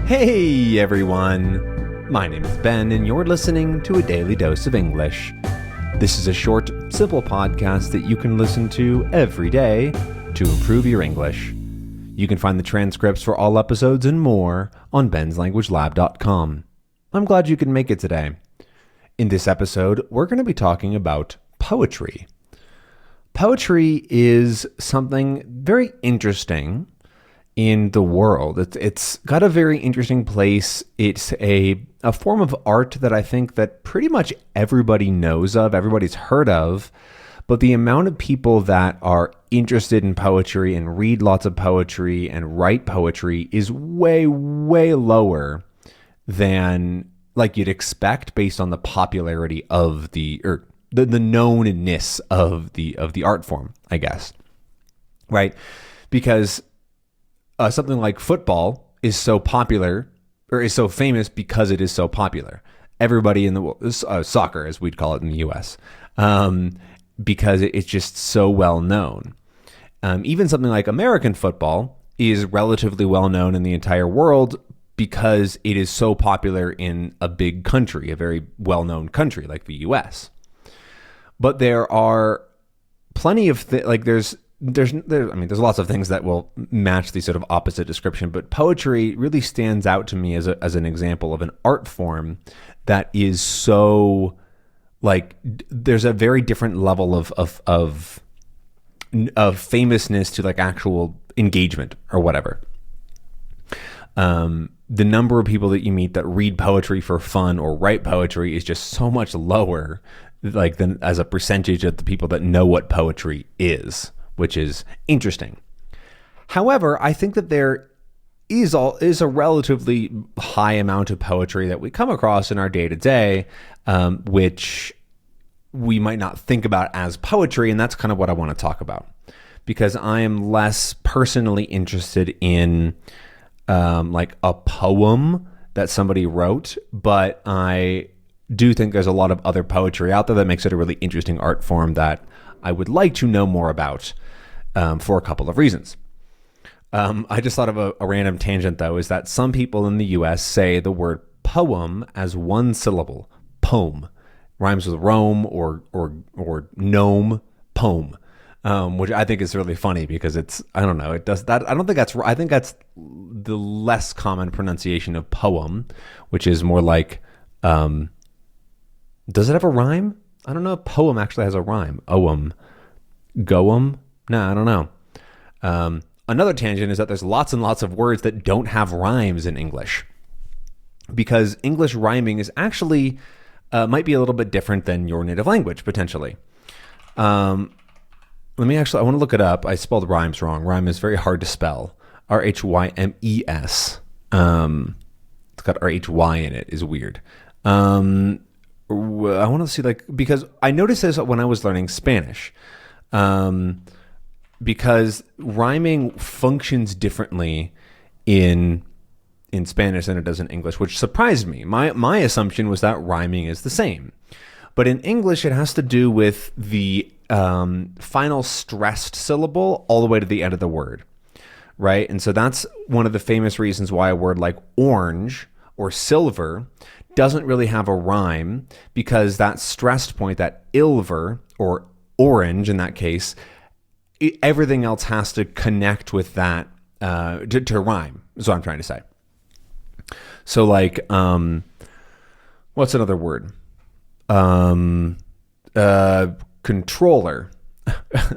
Hey everyone! My name is Ben, and you're listening to a daily dose of English. This is a short, simple podcast that you can listen to every day to improve your English. You can find the transcripts for all episodes and more on benslanguagelab.com. I'm glad you can make it today. In this episode, we're going to be talking about poetry. Poetry is something very interesting in the world. It's got a very interesting place. It's a form of art that I think that pretty much everybody knows of, everybody's heard of, but the amount of people that are interested in poetry and read lots of poetry and write poetry is way, way lower than like you'd expect based on the popularity of the knownness of the art form, I guess. Right? Because something like football is so popular, or is so famous because it is so popular. Everybody in the world, soccer as we'd call it in the US, because it's just so well known. Even something like American football is relatively well known in the entire world because it is so popular in a big country, a very well-known country like the US. But there are plenty of there's lots of things that will match the sort of opposite description, but poetry really stands out to me as an example of an art form that is so there's a very different level of famousness to like actual engagement or whatever. The number of people that you meet that read poetry for fun or write poetry is just so much lower, than as a percentage of the people that know what poetry is, which is interesting. However, I think that there is a relatively high amount of poetry that we come across in our day-to-day, which we might not think about as poetry, and that's kind of what I want to talk about. Because I am less personally interested in a poem that somebody wrote, but I do think there's a lot of other poetry out there that makes it a really interesting art form that I would like to know more about. For a couple of reasons. I just thought of a random tangent, though, is that some people in the U.S. say the word poem as one syllable. Poem. Rhymes with Rome or gnome. Poem. Which I think is really funny because it does that. I don't think that's right. I think that's the less common pronunciation of poem, which is more like, does it have a rhyme? I don't know if poem actually has a rhyme. Oum. Goum. No, I don't know. Another tangent is that there's lots and lots of words that don't have rhymes in English, because English rhyming is actually might be a little bit different than your native language, potentially. I want to look it up. I spelled rhymes wrong. Rhyme is very hard to spell. R-H-Y-M-E-S. It's got R-H-Y in it. Is weird. I want to see, because I noticed this when I was learning Spanish. Because rhyming functions differently in Spanish than it does in English, which surprised me. My assumption was that rhyming is the same. But in English, it has to do with the final stressed syllable all the way to the end of the word, right? And so that's one of the famous reasons why a word like orange or silver doesn't really have a rhyme, because that stressed point, that ilver or orange in that case, everything else has to connect with that to rhyme, is what I'm trying to say. So what's another word? Controller.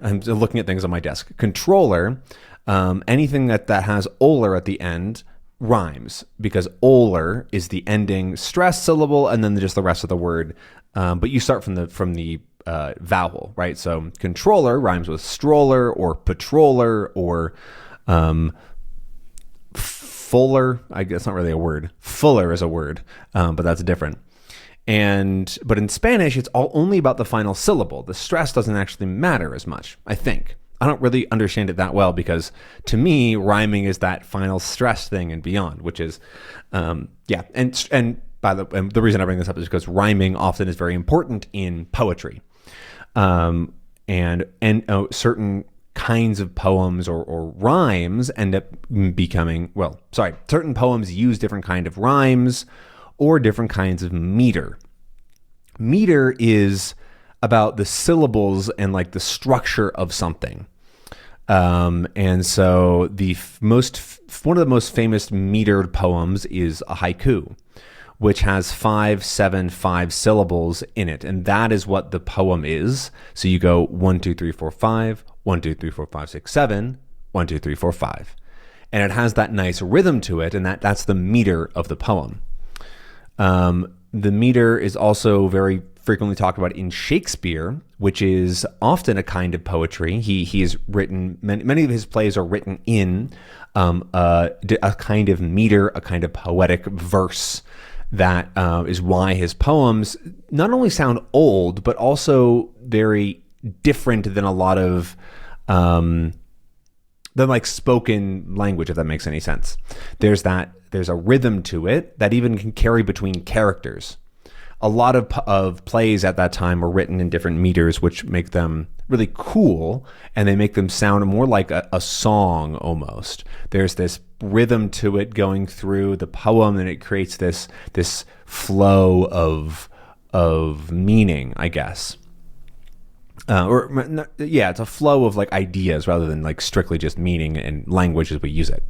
I'm looking at things on my desk. Controller, anything that has oler at the end rhymes, because oler is the ending stressed syllable and then just the rest of the word. But you start from the vowel, right? So controller rhymes with stroller or patroller or fuller. I guess not really a word. Fuller is a word, but that's different. But in Spanish, it's only about the final syllable. The stress doesn't actually matter as much, I think. I don't really understand it that well, because to me, rhyming is that final stress thing and beyond, which is, And the reason I bring this up is because rhyming often is very important in poetry. And certain kinds of poems or rhymes end up becoming, certain poems use different kind of rhymes or different kinds of meter. Meter is about the syllables and like the structure of something. And so one of the most famous metered poems is a haiku, which has 5, 7, 5 syllables in it. And that is what the poem is. So you go 1, 2, 3, 4, 5, 1, 2, 3, 4, 5, 6, 7, 1, 2, 3, 4, 5. And it has that nice rhythm to it, and that's the meter of the poem. The meter is also very frequently talked about in Shakespeare, which is often a kind of poetry. He has written, many of his plays are written in a kind of meter, a kind of poetic verse. That is why his poems not only sound old, but also very different than a lot of than like spoken language, if that makes any sense. There's a rhythm to it that even can carry between characters. A lot of plays at that time were written in different meters, which make them really cool, and they make them sound more like a song almost. There's this rhythm to it going through the poem, and it creates this flow of meaning, I guess. It's a flow of like ideas rather than like strictly just meaning and language as we use it.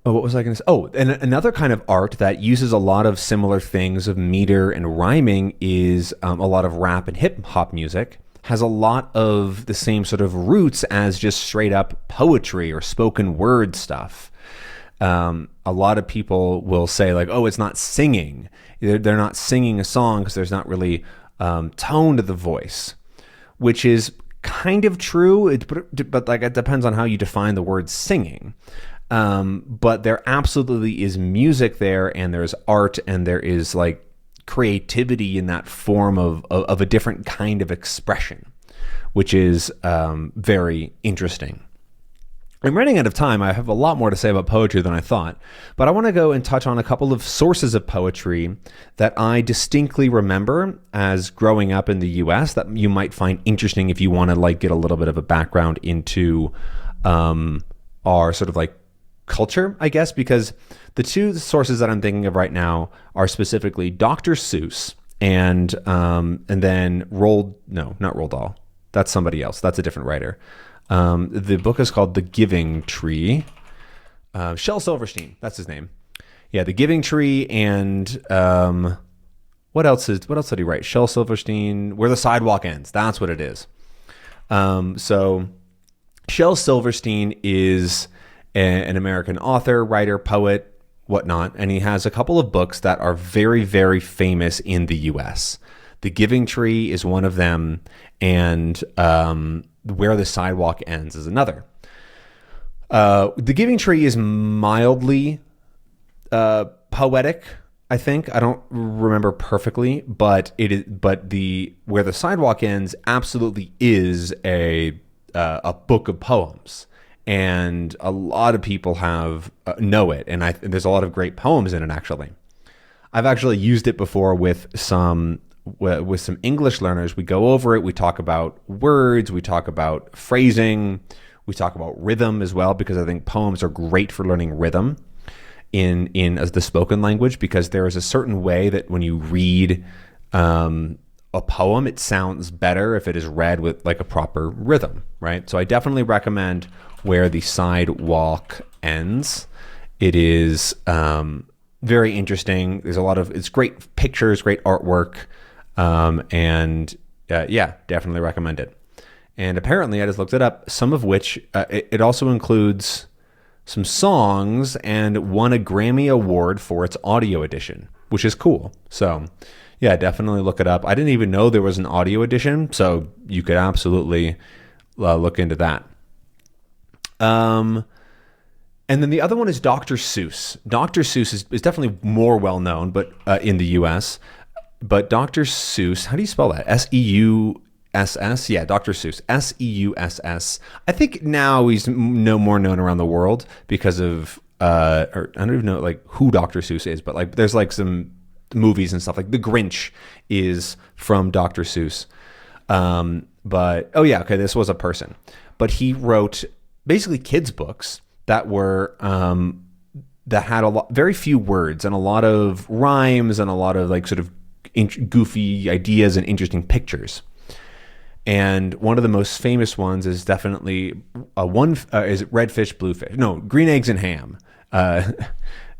What was I going to say? Oh, and another kind of art that uses a lot of similar things of meter and rhyming is a lot of rap and hip hop music. Has a lot of the same sort of roots as just straight up poetry or spoken word stuff. A lot of people will say like, oh, it's not singing. They're not singing a song because there's not really tone to the voice, which is kind of true, but like it depends on how you define the word singing. But there absolutely is music there, and there's art, and there is like creativity in that form of a different kind of expression, which is very interesting. I'm running out of time. I have a lot more to say about poetry than I thought, but I want to go and touch on a couple of sources of poetry that I distinctly remember as growing up in the US that you might find interesting if you want to like get a little bit of a background into our sort of like culture, I guess, because the two sources that I'm thinking of right now are specifically Dr. Seuss and then not Roald Dahl. That's somebody else. That's a different writer. The book is called The Giving Tree. Shel Silverstein, that's his name. Yeah, The Giving Tree, and what else did he write? Shel Silverstein, Where the Sidewalk Ends. That's what it is. So Shel Silverstein is an American author, writer, poet, whatnot, and he has a couple of books that are very, very famous in the U.S. The Giving Tree is one of them, and Where the Sidewalk Ends is another. The Giving Tree is mildly poetic, I think. I don't remember perfectly, but the Where the Sidewalk Ends absolutely is a book of poems. And a lot of people know it, and there's a lot of great poems in it. Actually, I've actually used it before with some English learners. We go over it. We talk about words. We talk about phrasing. We talk about rhythm as well, because I think poems are great for learning rhythm in as the spoken language, because there is a certain way that when you read a poem, it sounds better if it is read with like a proper rhythm, right? So I definitely recommend Where the Sidewalk Ends. It is very interesting. It's great pictures, great artwork, and definitely recommend it. And apparently, I just looked it up, some of which, it also includes some songs and won a Grammy Award for its audio edition, which is cool. So yeah, definitely look it up. I didn't even know there was an audio edition, so you could absolutely look into that. And then the other one is Dr. Seuss. Dr. Seuss is definitely more well-known, but in the U.S. But Dr. Seuss, how do you spell that? S-E-U-S-S? Yeah, Dr. Seuss. S-E-U-S-S. I think now he's no more known around the world because of, or I don't even know like who Dr. Seuss is, but like there's like some movies and stuff. Like The Grinch is from Dr. Seuss. But oh yeah, okay, this was a person, but he wrote basically kids books that were that had very few words and a lot of rhymes and a lot of like sort of goofy ideas and interesting pictures. And one of the most famous ones is definitely is it Redfish, Bluefish? No, Green Eggs and Ham.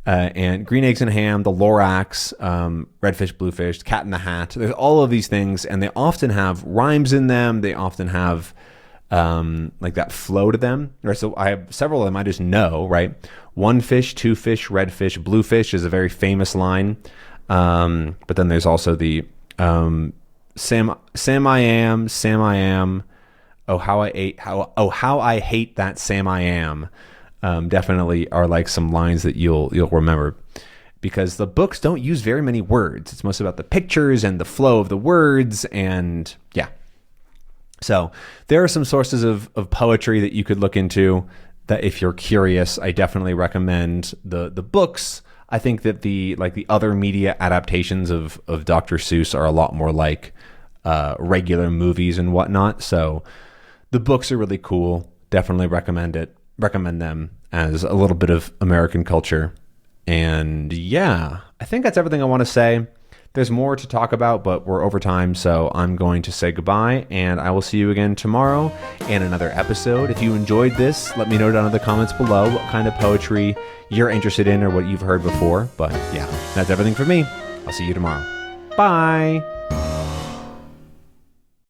And Green Eggs and Ham, The Lorax, Redfish, Bluefish, Cat in the Hat. There's all of these things, and they often have rhymes in them. They often have like that flow to them. Right, so I have several of them I just know, right? One fish, two fish, redfish, bluefish is a very famous line. But then there's also the Sam I am. Oh how I hate that Sam I am. Definitely are like some lines that you'll remember, because the books don't use very many words. It's mostly about the pictures and the flow of the words, and yeah. So there are some sources of poetry that you could look into that if you're curious. I definitely recommend the books. I think that the other media adaptations of Dr. Seuss are a lot more like regular movies and whatnot. So the books are really cool. Definitely recommend them as a little bit of American culture. And yeah, I think that's everything I want to say. There's more to talk about, but we're over time, so I'm going to say goodbye, and I will see you again tomorrow in another episode. If you enjoyed this, let me know down in the comments below what kind of poetry you're interested in or what you've heard before. But yeah, that's everything for me. I'll see you tomorrow. Bye!